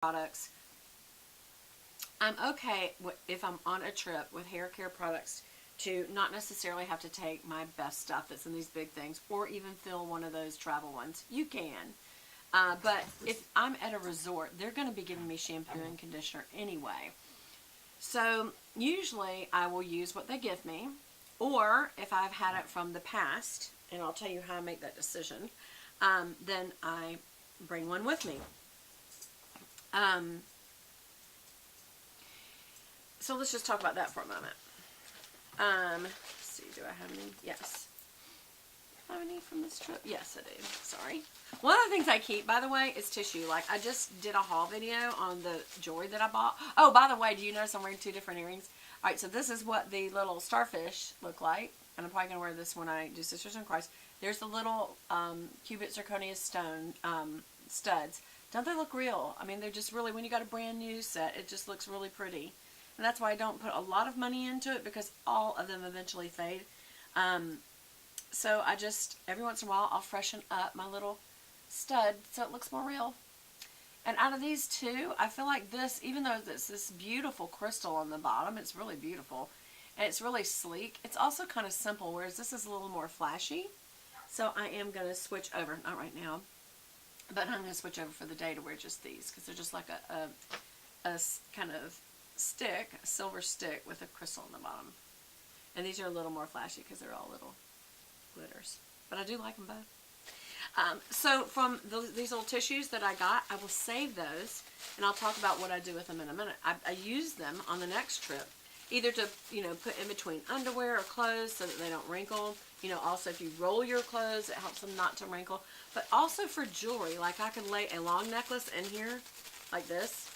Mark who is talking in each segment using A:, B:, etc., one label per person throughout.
A: products. I'm okay if I'm on a trip with hair care products to not necessarily have to take my best stuff that's in these big things or even fill one of those travel ones. You can. But if I'm at a resort, they're going to be giving me shampoo and conditioner anyway. So usually I will use what they give me, or if I've had it from the past, and I'll tell you how I make that decision, then I bring one with me. Um, so let's just talk about that for a moment. Let's see, do I have any? Yes. Do I have any from this trip? Yes, I do. Sorry. One of the things I keep, by the way, is tissue. Like, I just did a haul video on the jewelry that I bought. Oh, by the way, do you notice I'm wearing two different earrings? All right, so this is what the little starfish look like. And I'm probably going to wear this when I do Sisters in Christ. There's the little cubic zirconia stone studs. Don't they look real? I mean, they're just really, when you got a brand new set, it just looks really pretty. And that's why I don't put a lot of money into it, because all of them eventually fade. So I just, every once in a while, I'll freshen up my little stud so it looks more real. And out of these two, I feel like this, even though it's this beautiful crystal on the bottom, it's really beautiful, and it's really sleek, it's also kind of simple, whereas this is a little more flashy. So I am going to switch over, not right now, but I'm going to switch over for the day to wear just these, because they're just like a kind of stick, a silver stick with a crystal on the bottom. And these are a little more flashy because they're all little glitters. But I do like them both. So from these little tissues that I got, I will save those, and I'll talk about what I do with them in a minute. I use them on the next trip, either to, put in between underwear or clothes so that they don't wrinkle. Also if you roll your clothes, it helps them not to wrinkle. But also for jewelry, like I can lay a long necklace in here, like this,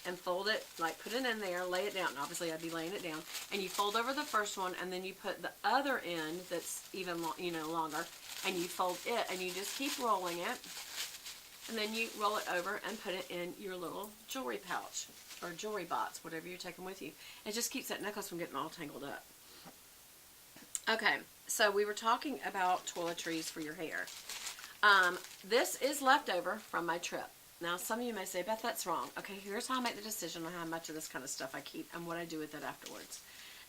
A: and fold it, like put it in there, lay it down. And obviously I'd be laying it down. And you fold over the first one, and then you put the other end that's even, longer, and you fold it, and you just keep rolling it. And then you roll it over and put it in your little jewelry pouch, or jewelry box, whatever you're taking with you. It just keeps that necklace from getting all tangled up. Okay, so we were talking about toiletries for your hair. This is leftover from my trip. Now, some of you may say, Beth, that's wrong. Okay, here's how I make the decision on how much of this kind of stuff I keep and what I do with it afterwards.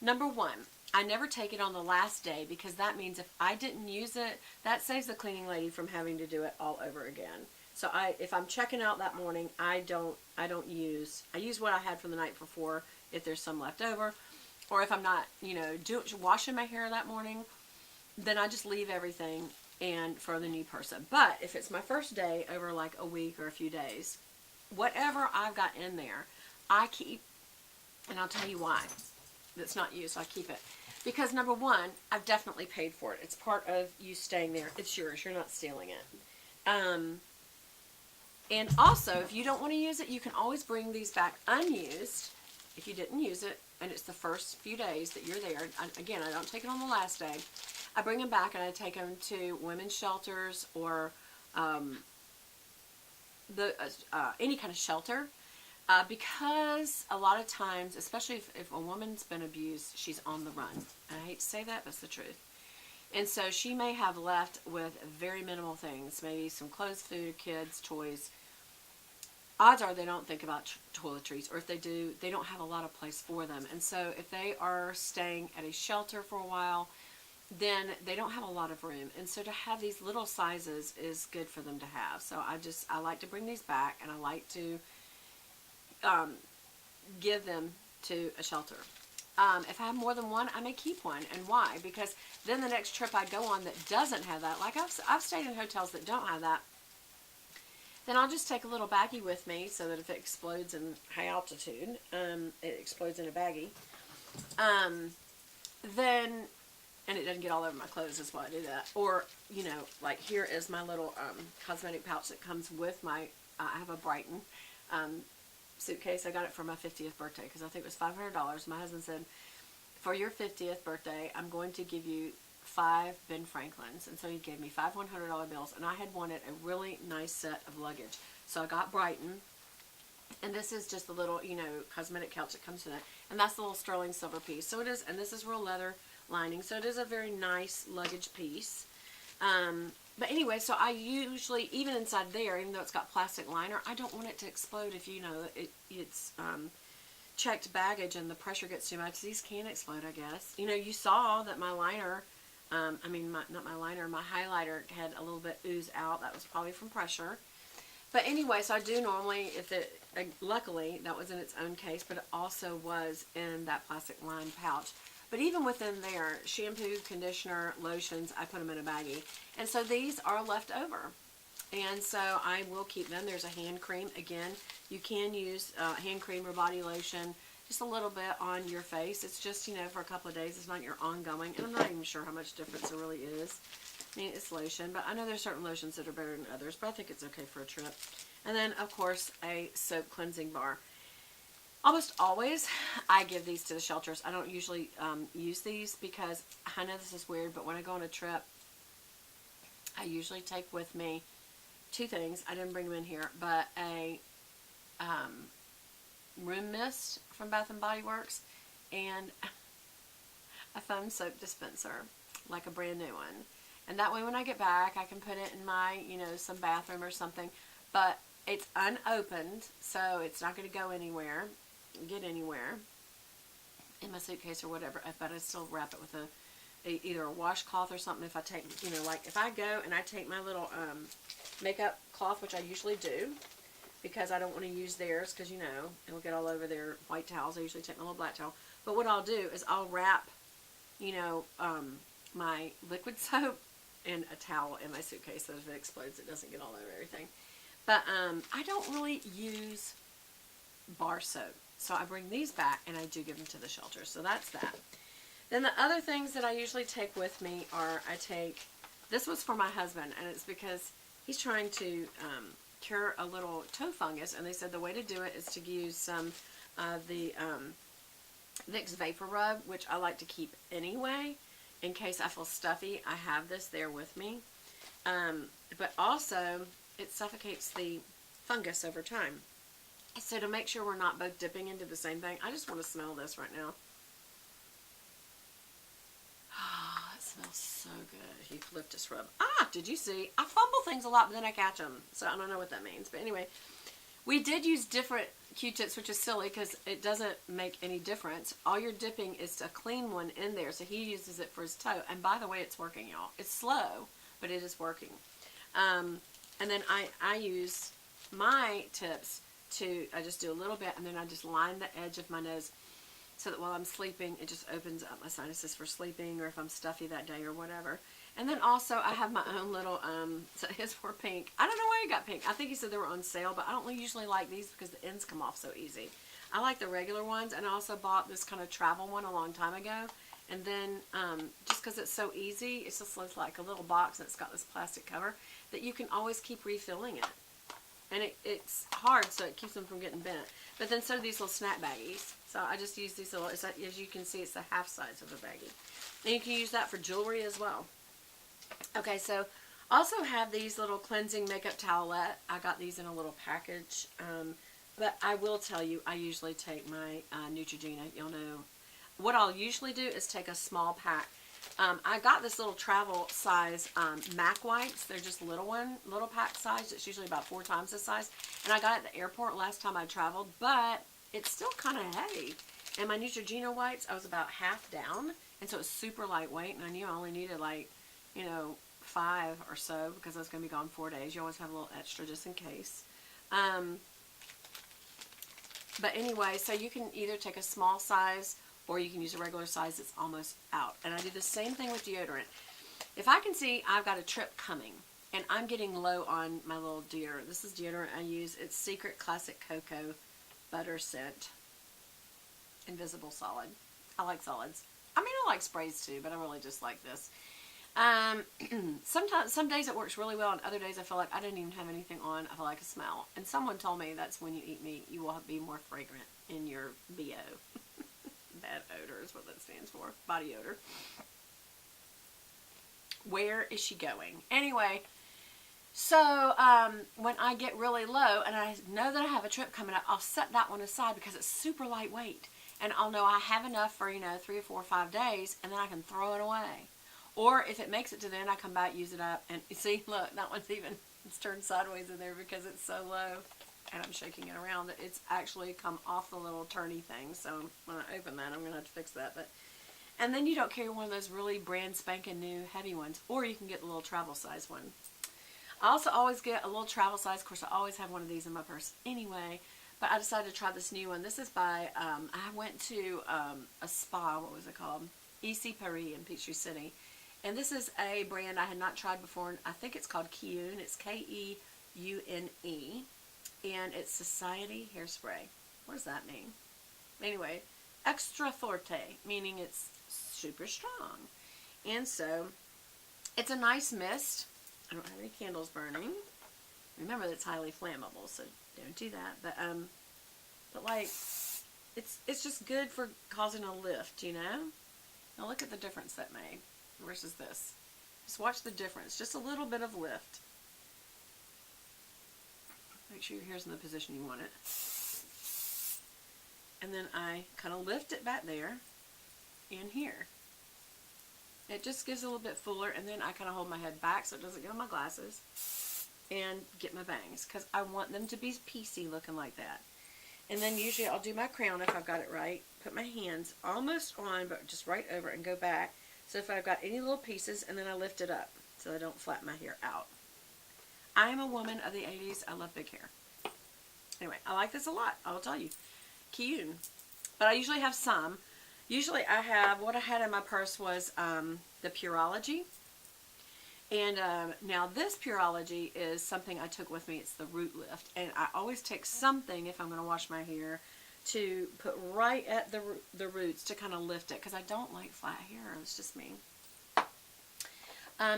A: Number one, I never take it on the last day, because that means if I didn't use it, that saves the cleaning lady from having to do it all over again. So if I'm checking out that morning, I use what I had from the night before if there's some left over, or if I'm not, washing my hair that morning, then I just leave everything and for the new person. But if it's my first day over like a week or a few days, whatever I've got in there, I keep, and I'll tell you why that's not used. I keep it because, number one, I've definitely paid for it. It's part of you staying there. It's yours. You're not stealing it. And also, if you don't want to use it, you can always bring these back unused if you didn't use it, and it's the first few days that you're there. Again, I don't take it on the last day. I bring them back and I take them to women's shelters or any kind of shelter, because a lot of times, especially if a woman's been abused, she's on the run. And I hate to say that, but it's the truth. And so she may have left with very minimal things, maybe some clothes, food, kids, toys. Odds are they don't think about toiletries, or if they do, they don't have a lot of place for them. And so if they are staying at a shelter for a while, then they don't have a lot of room. And so to have these little sizes is good for them to have. So I like to bring these back, and I like to give them to a shelter. If I have more than one, I may keep one. And why? Because then the next trip I go on that doesn't have that, like I've stayed in hotels that don't have that, then I'll just take a little baggie with me so that if it explodes in high altitude, it explodes in a baggie. Then, and it doesn't get all over my clothes is why I do that. Or, like here is my little cosmetic pouch that comes with my, I have a Brighton suitcase. I got it for my 50th birthday because I think it was $500. My husband said, for your 50th birthday, I'm going to give you 5 Ben Franklins. And so he gave me 5 $100 bills, and I had wanted a really nice set of luggage. So I got Brighton, and this is just the little, cosmetic couch that comes with it. And that's the little sterling silver piece. So it is, and this is real leather lining. So it is a very nice luggage piece. But anyway, so I usually, even inside there, even though it's got plastic liner, I don't want it to explode if, you know, it's checked baggage and the pressure gets too much. These can explode, I guess. You know, you saw that my liner, not my liner, my highlighter had a little bit ooze out. That was probably from pressure. But anyway, so I do normally, luckily, that was in its own case, but it also was in that plastic lined pouch. But even within there, shampoo, conditioner, lotions, I put them in a baggie. And so these are left over. And so I will keep them. There's a hand cream. Again, you can use hand cream or body lotion just a little bit on your face. It's just, you know, for a couple of days. It's not your ongoing. And I'm not even sure how much difference there really is. I mean, it's lotion, but I know there's certain lotions that are better than others, but I think it's okay for a trip. And then, of course, a soap cleansing bar. Almost always, I give these to the shelters. I don't usually use these because I know this is weird, but when I go on a trip, I usually take with me two things. I didn't bring them in here, but a room mist from Bath & Body Works and a foam soap dispenser, like a brand new one. And that way when I get back, I can put it in my, you know, some bathroom or something. But it's unopened, so it's not going to go anywhere, get anywhere in my suitcase or whatever. But I still wrap it with either a washcloth or something. If I take, you know, like if I go and I take my little makeup cloth, which I usually do, because I don't want to use theirs because, you know, it'll get all over their white towels. I usually take my little black towel. But what I'll do is I'll wrap, you know, my liquid soap and a towel in my suitcase so if it explodes, it doesn't get all over everything. But I don't really use bar soap. So I bring these back and I do give them to the shelter. So that's that. Then the other things that I usually take with me are this was for my husband, and it's because he's trying to cure a little toe fungus, and they said the way to do it is to use some of the Vicks Vapor Rub, which I like to keep anyway. In case I feel stuffy, I have this there with me. But also, it suffocates the fungus over time. So to make sure we're not both dipping into the same thing, I just want to smell this right now. Ah, it smells so good. Eucalyptus rub. Ah, did you see? I fumble things a lot, but then I catch them. So I don't know what that means. But anyway, we did use different Q-tips, which is silly because it doesn't make any difference. All you're dipping is a clean one in there. So he uses it for his toe. And by the way, it's working, y'all. It's slow, but it is working. And then I use my tips I just do a little bit, and then I just line the edge of my nose so that while I'm sleeping, it just opens up my sinuses for sleeping, or if I'm stuffy that day or whatever. And then also, I have my own little, so his were pink. I don't know why he got pink. I think he said they were on sale, but I don't usually like these because the ends come off so easy. I like the regular ones, and I also bought this kind of travel one a long time ago. And then, just because it's so easy, it's just like a little box, and it's got this plastic cover that you can always keep refilling it. And it's hard, so it keeps them from getting bent. But then so do these little snack baggies. So I just use these little, as you can see, it's the half size of a baggie. And you can use that for jewelry as well. Okay, so also have these little cleansing makeup towelette. I got these in a little package. But I will tell you, I usually take my Neutrogena. You'll know. What I'll usually do is take a small pack. I got this little travel size MAC wipes. They're just little pack size. It's usually about 4 times the size. And I got it at the airport last time I traveled, but it's still kind of heavy. And my Neutrogena wipes, I was about half down, and so it's super lightweight. And I knew I only needed 5 or so because I was going to be gone 4 days. You always have a little extra just in case. But anyway, so you can either take a small size or you can use a regular size that's almost out. And I do the same thing with deodorant. If I can see I've got a trip coming and I'm getting low on my little deodorant. This is deodorant I use. It's Secret Classic Cocoa Butter Scent. Invisible Solid. I like solids. I mean, I like sprays too, but I really just like this. Sometimes, some days it works really well, and other days I feel like I didn't even have anything on. I feel like a smell. And someone told me that's when you eat meat, you will be more fragrant in your BO. Bad odor is what that stands for. Body odor. Where is she going? Anyway, so when I get really low and I know that I have a trip coming up, I'll set that one aside because it's super lightweight. And I'll know I have enough for, 3 or 4 or 5 days, and then I can throw it away. Or if it makes it to the end, I come back, use it up, and see, look, that one's even, it's turned sideways in there because it's so low, and I'm shaking it around that it's actually come off the little turny thing. So when I open that, I'm going to have to fix that. But and then you don't carry one of those really brand spanking new heavy ones, or you can get the little travel size one. I also always get a little travel size. Of course, I always have one of these in my purse anyway, but I decided to try this new one. This is by, I went to a spa, what was it called? EC Paris in Peachtree City. And this is a brand I had not tried before. I think it's called Keune. It's Keune. And it's Society Hairspray. What does that mean? Anyway, extra forte, meaning it's super strong. And so, it's a nice mist. I don't have any candles burning. Remember, that's highly flammable, so don't do that. But like, it's just good for causing a lift, you know? Now look at the difference that made versus this. Just watch the difference. Just a little bit of lift. Make sure your hair's in the position you want it. And then I kind of lift it back there and here. It just gives it a little bit fuller, and then I kind of hold my head back so it doesn't get on my glasses and get my bangs, because I want them to be piecey looking like that. And then usually I'll do my crown if I've got it right. Put my hands almost on, but just right over it and go back. So if I've got any little pieces, and then I lift it up so I don't flatten my hair out. I am a woman of the 80s. I love big hair. Anyway, I like this a lot. I will tell you. Keune. But I usually have some. Usually I have, what I had in my purse was the Pureology. And now this Pureology is something I took with me. It's the Root Lift. And I always take something, if I'm going to wash my hair, to put right at the roots to kind of lift it. Because I don't like flat hair. It's just me.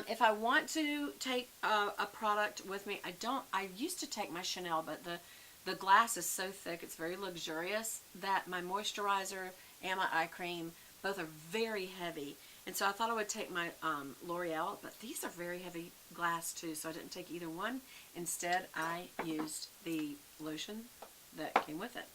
A: If I want to take a product with me, I used to take my Chanel, but the glass is so thick, it's very luxurious, that my moisturizer and my eye cream both are very heavy. And so I thought I would take my L'Oreal, but these are very heavy glass too, so I didn't take either one. Instead, I used the lotion that came with it.